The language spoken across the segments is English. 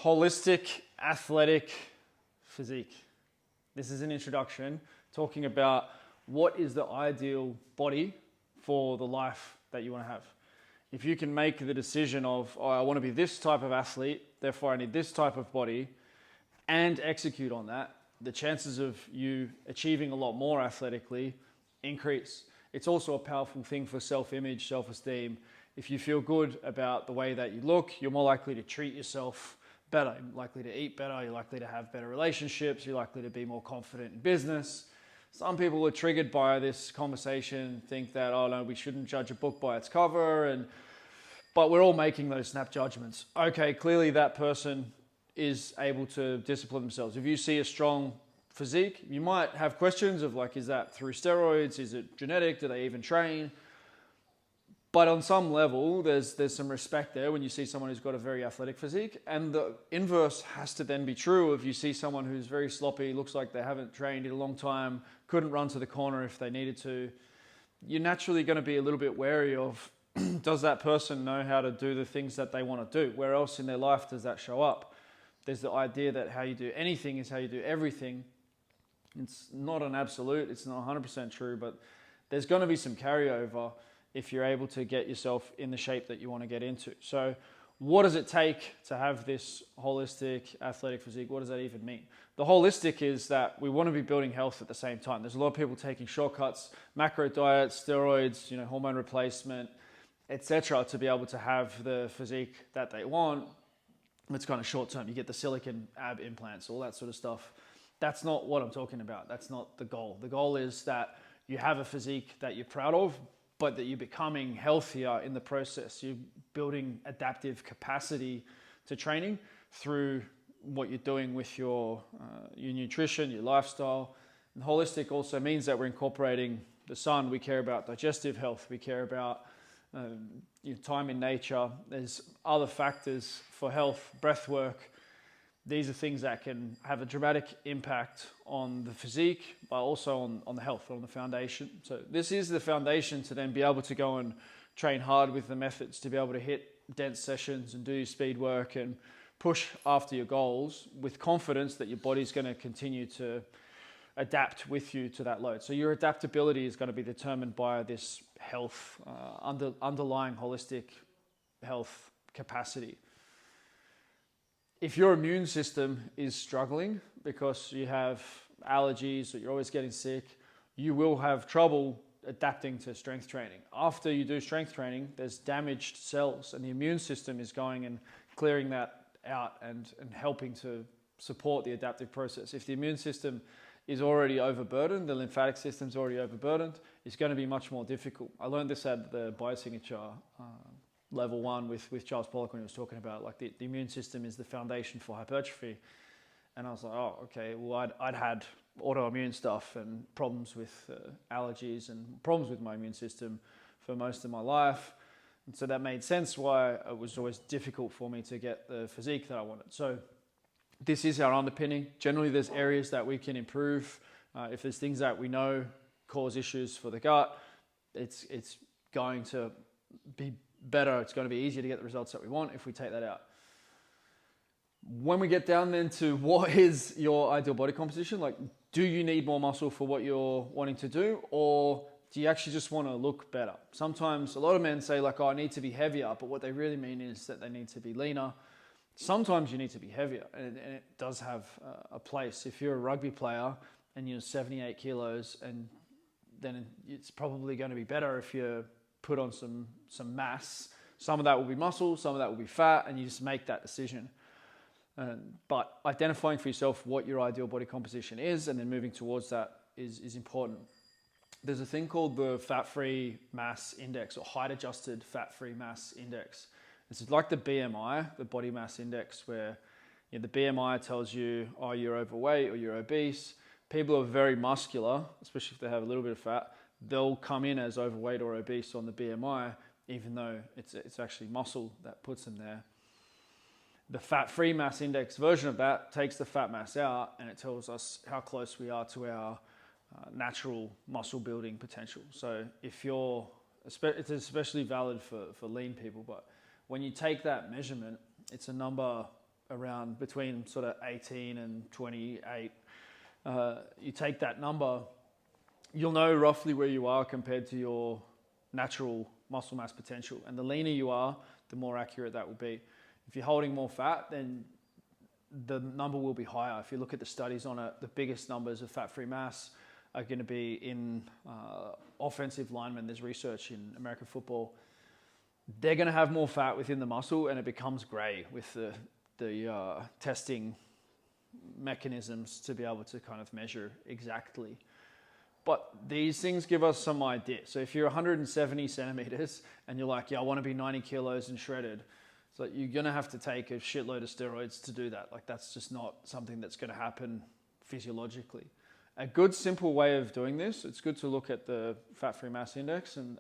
Holistic athletic physique. This is an introduction talking about what is the ideal body for the life that you want to have. If you can make the decision of, oh, I want to be this type of athlete, therefore I need this type of body, and execute on that, the chances of you achieving a lot more athletically increase. It's also a powerful thing for self-image, self-esteem. If you feel good about the way that you look, you're more likely to treat yourself better. You're likely to eat better, you're likely to have better relationships, you're likely to be more confident in business. Some people are triggered by this conversation, think that, oh no, we shouldn't judge a book by its cover, but we're all making those snap judgments. Okay, clearly that person is able to discipline themselves. If you see a strong physique, you might have questions of like, is that through steroids? Is it genetic? Do they even train? But on some level, there's some respect there when you see someone who's got a very athletic physique. And the inverse has to then be true if you see someone who's very sloppy, looks like they haven't trained in a long time, couldn't run to the corner if they needed to. You're naturally going to be a little bit wary of, does that person know how to do the things that they want to do? Where else in their life does that show up? There's the idea that how you do anything is how you do everything. It's not an absolute, it's not 100% true, but there's going to be some carryover if you're able to get yourself in the shape that you want to get into. So what does it take to have this holistic athletic physique? What does that even mean? The holistic is that we want to be building health at the same time. There's a lot of people taking shortcuts, macro diets, steroids, hormone replacement, etc., to be able to have the physique that they want. It's kind of short term. You get the silicone ab implants, all that sort of stuff. That's not what I'm talking about. That's not the goal. The goal is that you have a physique that you're proud of, but that you're becoming healthier in the process. You're building adaptive capacity to training through what you're doing with your nutrition, your lifestyle. And holistic also means that we're incorporating the sun. We care about digestive health. We care about time in nature. There's other factors for health, breath work. These are things that can have a dramatic impact on the physique, but also on the health, on the foundation. So this is the foundation to then be able to go and train hard with the methods, to be able to hit dense sessions and do your speed work and push after your goals with confidence that your body's going to continue to adapt with you to that load. So your adaptability is going to be determined by this health, underlying holistic health capacity. If your immune system is struggling because you have allergies or you're always getting sick, you will have trouble adapting to strength training. After you do strength training, there's damaged cells and the immune system is going and clearing that out and helping to support the adaptive process. If the immune system is already overburdened, the lymphatic system's already overburdened, it's going to be much more difficult. I learned this at the biosignature level 1 with Charles Pollock when he was talking about like the immune system is the foundation for hypertrophy. And I was like, oh, okay, well, I'd had autoimmune stuff and problems with allergies and problems with my immune system for most of my life. And so that made sense why it was always difficult for me to get the physique that I wanted. So this is our underpinning. Generally, there's areas that we can improve. If there's things that we know cause issues for the gut, it's going to be better. It's going to be easier to get the results that we want if we take that out. When we get down then to what is your ideal body composition, like do you need more muscle for what you're wanting to do, or do you actually just want to look better? Sometimes a lot of men say like, oh, I need to be heavier, but what they really mean is that they need to be leaner. Sometimes you need to be heavier, and it does have a place. If you're a rugby player and you're 78 kilos, and then it's probably going to be better if you put on some mass. Some of that will be muscle, some of that will be fat, and you just make that decision. But identifying for yourself what your ideal body composition is and then moving towards that is important. There's a thing called the fat-free mass index, or height-adjusted fat-free mass index. It's like the BMI, the body mass index, where the BMI tells you, oh, you're overweight or you're obese. People who are very muscular, especially if they have a little bit of fat, they'll come in as overweight or obese on the BMI, even though it's actually muscle that puts them there. The fat-free mass index version of that takes the fat mass out, and it tells us how close we are to our natural muscle building potential. So if it's especially valid for lean people, but when you take that measurement, it's a number around between sort of 18 and 28, you take that number, you'll know roughly where you are compared to your natural muscle mass potential. And the leaner you are, the more accurate that will be. If you're holding more fat, then the number will be higher. If you look at the studies on it, the biggest numbers of fat-free mass are going to be in offensive linemen. There's research in American football. They're going to have more fat within the muscle, and it becomes grey with the testing mechanisms to be able to kind of measure exactly. But these things give us some idea. So if you're 170 centimeters and you're like, yeah, I want to be 90 kilos and shredded, so you're going to have to take a shitload of steroids to do that. Like, that's just not something that's going to happen physiologically. A good simple way of doing this, it's good to look at the fat-free mass index, and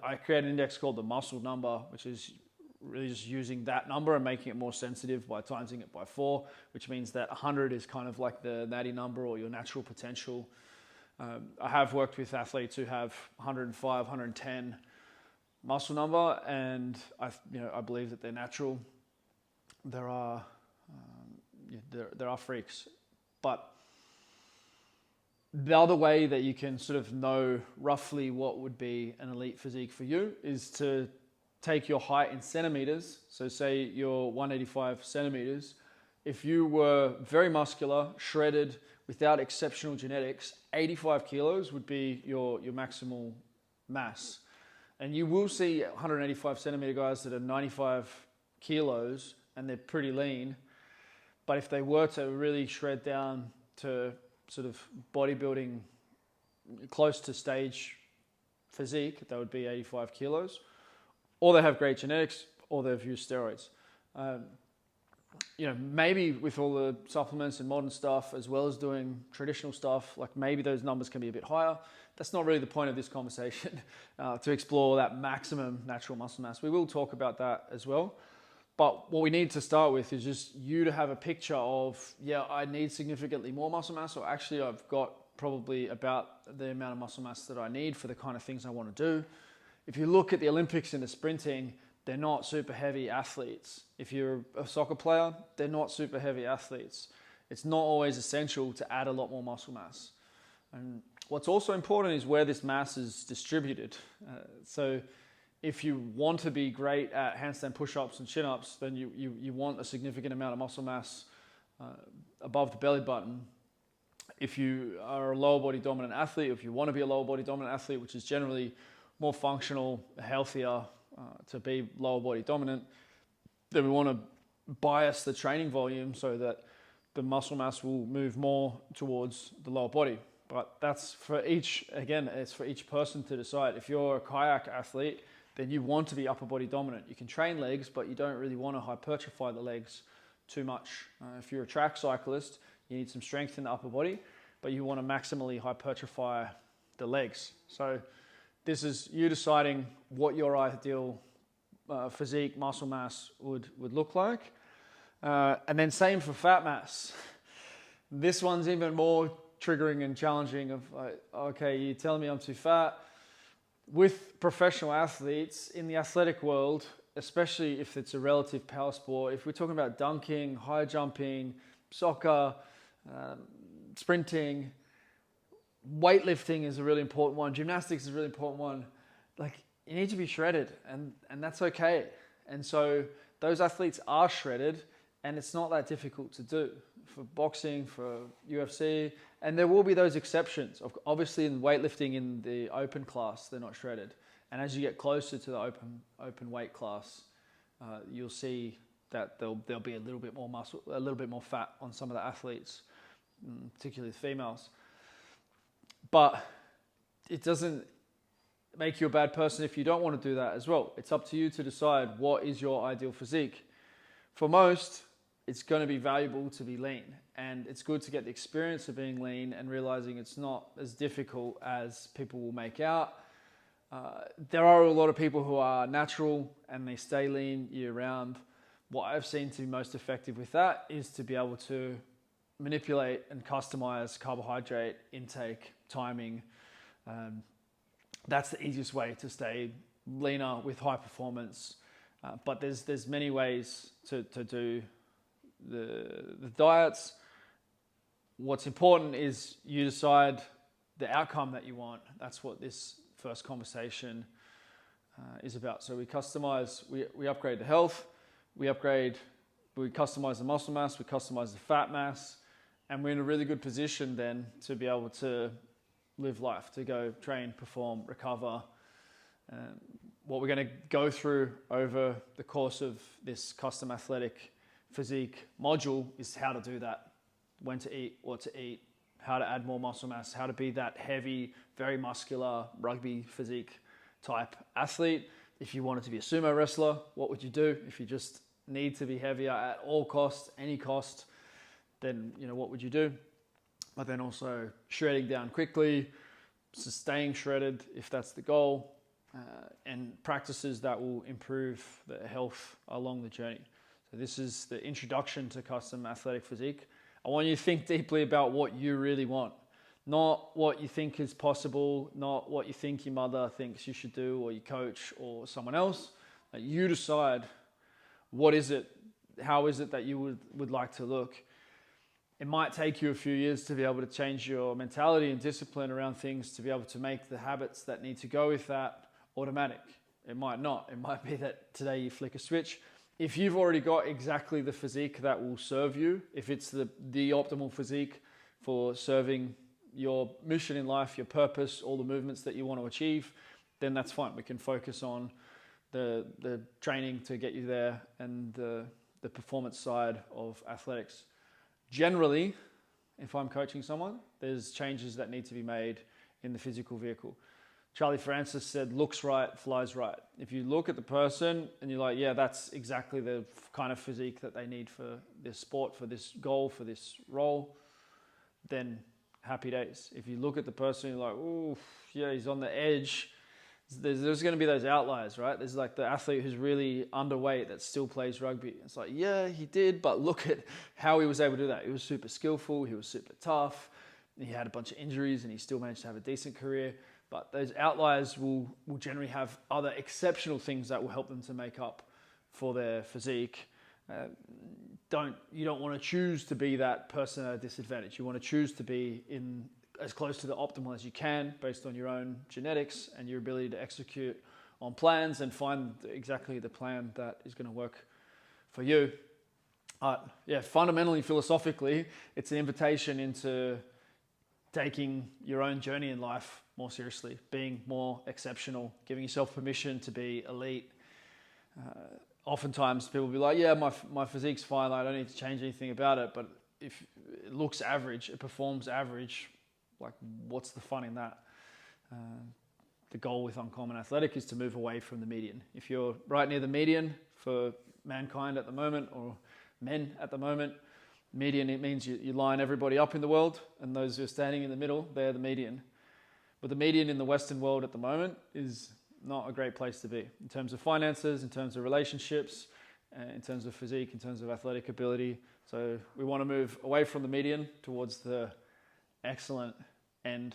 I create an index called the muscle number, which is really just using that number and making it more sensitive by timesing it by 4, which means that 100 is kind of like the natty number or your natural potential. I have worked with athletes who have 105, 110 muscle number, and I believe that they're natural. There are freaks, but the other way that you can sort of know roughly what would be an elite physique for you is to take your height in centimeters. So say you're 185 centimeters. If you were very muscular, shredded, without exceptional genetics, 85 kilos would be your maximal mass. And you will see 185 centimeter guys that are 95 kilos and they're pretty lean. But if they were to really shred down to sort of bodybuilding close to stage physique, that would be 85 kilos. Or they have great genetics, or they've used steroids. Maybe with all the supplements and modern stuff, as well as doing traditional stuff, like maybe those numbers can be a bit higher. That's not really the point of this conversation, to explore that maximum natural muscle mass. We will talk about that as well. But what we need to start with is just you to have a picture of, yeah, I need significantly more muscle mass, or actually I've got probably about the amount of muscle mass that I need for the kind of things I want to do. If you look at the Olympics and the sprinting, they're not super heavy athletes. If you're a soccer player, they're not super heavy athletes. It's not always essential to add a lot more muscle mass. And what's also important is where this mass is distributed. So if you want to be great at handstand push-ups and chin-ups, then you want a significant amount of muscle mass above the belly button. If you are a lower body dominant athlete, if you want to be a lower body dominant athlete, which is generally more functional, healthier to be lower body dominant, then we want to bias the training volume so that the muscle mass will move more towards the lower body. But that's for each, again, it's for each person to decide. If you're a kayak athlete, then you want to be upper body dominant. You can train legs, but you don't really want to hypertrophy the legs too much. If you're a track cyclist, you need some strength in the upper body, but you want to maximally hypertrophy the legs. So this is you deciding what your ideal physique, muscle mass would look like. And then same for fat mass. This one's even more triggering and challenging of, okay, you're telling me I'm too fat. With professional athletes in the athletic world, especially if it's a relative power sport, if we're talking about dunking, high jumping, soccer, sprinting, weightlifting is a really important one. Gymnastics is a really important one. Like, you need to be shredded, and that's okay. And so those athletes are shredded, and it's not that difficult to do for boxing, for UFC, and there will be those exceptions. Obviously, in weightlifting in the open class, they're not shredded. And as you get closer to the open weight class, you'll see that there'll be a little bit more muscle, a little bit more fat on some of the athletes, particularly the females. But it doesn't make you a bad person if you don't want to do that as well. It's up to you to decide what is your ideal physique. For most, it's going to be valuable to be lean, and it's good to get the experience of being lean and realizing it's not as difficult as people will make out. There are a lot of people who are natural and they stay lean year round. What I've seen to be most effective with that is to be able to manipulate and customize carbohydrate intake, timing. That's the easiest way to stay leaner with high performance. But there's many ways to do the diets. What's important is you decide the outcome that you want. That's what this first conversation is about. So we customize, we upgrade the health, we customize the muscle mass, we customize the fat mass, and we're in a really good position then to be able to live life, to go train, perform, recover. What we're going to go through over the course of this custom athletic physique module is how to do that. When to eat, what to eat, how to add more muscle mass, how to be that heavy, very muscular rugby physique type athlete. If you wanted to be a sumo wrestler, what would you do? If you just need to be heavier at all costs, any cost, then what would you do? But then also shredding down quickly, staying shredded if that's the goal, and practices that will improve the health along the journey. So this is the introduction to custom athletic physique. I want you to think deeply about what you really want, not what you think is possible, not what you think your mother thinks you should do or your coach or someone else. You decide what is it, how is it that you would like to look. It might take you a few years to be able to change your mentality and discipline around things, to be able to make the habits that need to go with that automatic. It might not. It might be that today you flick a switch. If you've already got exactly the physique that will serve you, if it's the optimal physique for serving your mission in life, your purpose, all the movements that you want to achieve, then that's fine. We can focus on the training to get you there and the performance side of athletics. Generally, if I'm coaching someone, there's changes that need to be made in the physical vehicle. Charlie Francis said, looks right, flies right. If you look at the person and you're like, yeah, that's exactly the kind of physique that they need for this sport, for this goal, for this role, then happy days. If you look at the person and you're like, oh, yeah, he's on the edge, there's going to be those outliers, right? There's like the athlete who's really underweight that still plays rugby. It's like, yeah, he did, but look at how he was able to do that. He was super skillful, he was super tough, he had a bunch of injuries and he still managed to have a decent career. But those outliers will generally have other exceptional things that will help them to make up for their physique. You don't want to choose to be that person at a disadvantage. You want to choose to be in as close to the optimal as you can based on your own genetics and your ability to execute on plans and find exactly the plan that is going to work for you. Fundamentally, philosophically, it's an invitation into taking your own journey in life more seriously, being more exceptional, giving yourself permission to be elite. Oftentimes people will be like, yeah, my physique's fine, I don't need to change anything about it. But if it looks average, it performs average, like what's the fun in that? The goal with Uncommon Athletic is to move away from the median. If you're right near the median for mankind at the moment, or men at the moment, median, it means you line everybody up in the world, and those who are standing in the middle, they're the median. But the median in the Western world at the moment is not a great place to be in terms of finances, in terms of relationships, in terms of physique, in terms of athletic ability. So we want to move away from the median towards the excellent end.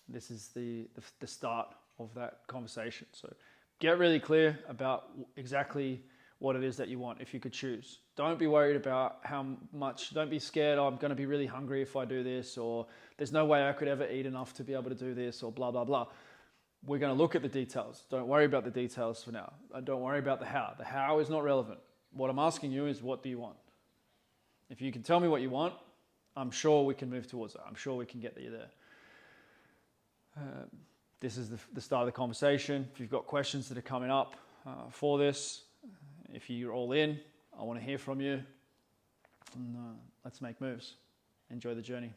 This is the start of that conversation. So get really clear about exactly what it is that you want if you could choose. Don't be worried about how much, don't be scared, I'm going to be really hungry if I do this, or there's no way I could ever eat enough to be able to do this, or blah, blah, blah. We're going to look at the details. Don't worry about the details for now. Don't worry about the how. The how is not relevant. What I'm asking you is, what do you want? If you can tell me what you want, I'm sure we can move towards that. I'm sure we can get you there. This is the start of the conversation. If you've got questions that are coming up for this, if you're all in, I want to hear from you. And, let's make moves. Enjoy the journey.